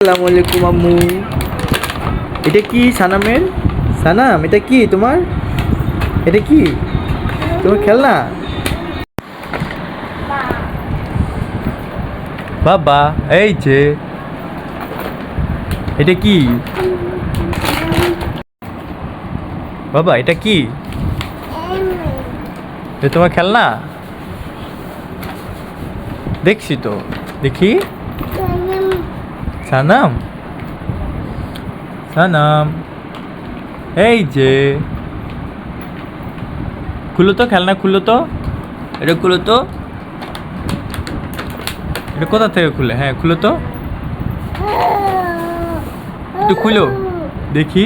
আসসালামু আলাইকুম আম্মু। এটা কি সানামের? সানাম, এটা কি তোমার? এটা কি তোমার খেলনা? বাবা, এই যে এটা কি বাবা? এটা কি? এটা তোমার খেলনা? দেখছি তো, দেখি। সানাম, সানাম, এই যে খুলো তো, খেলনা খুলো তো, এটা খুলো তো। এটা কোথা থেকে খুলে? হ্যাঁ, খুলো তো, একটু খুলো দেখি।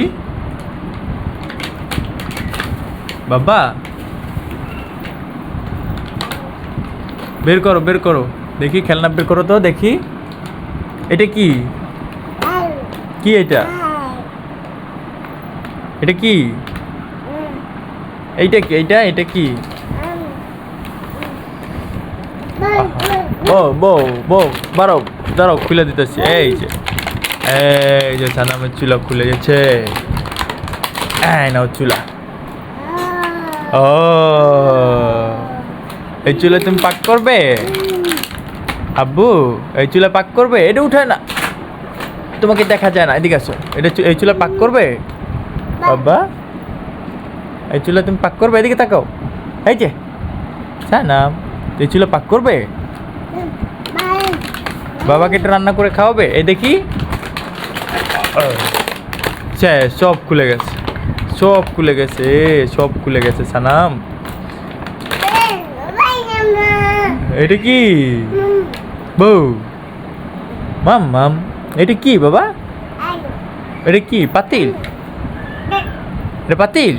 বাবা, বের করো, বের করো দেখি, খেলনা বের করো তো দেখি। এটা কি? কি এটা? এটা কি? এইটা কি? এটা কি? বউ বউ বউ, বারো দাঁড়াও, খুলে দিতেছি। এই যে সানামের চুলা খুলে গেছে। নাও চুলা। ও, এই চুলা তুমি পাক করবে? আব্বু, এই চুলা পাক করবে? এটা উঠায় না, তোমাকে দেখা যায় না, এদিকে আসো। এই চুলা পাক করবে? বাবা, এই চুলা তুমি পাক করবে? এদিকে তাকাও। এই যে সানাম, এই চুলা পাক করবে? বাবাকে এটা রান্না করে খাওয়াবে? এই দেখি। সব খুলে গেছে, সব খুলে গেছে, সব খুলে গেছে সানাম। এটা কি বউ? মাম, এটা কি বাবা? এটা কি পাতিল? এটা পাতিল?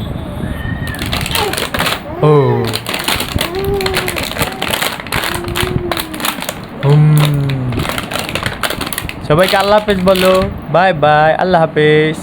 ও, সবাইকে আল্লাহ হাফেজ বলো। বাই বাই, আল্লাহ হাফেজ।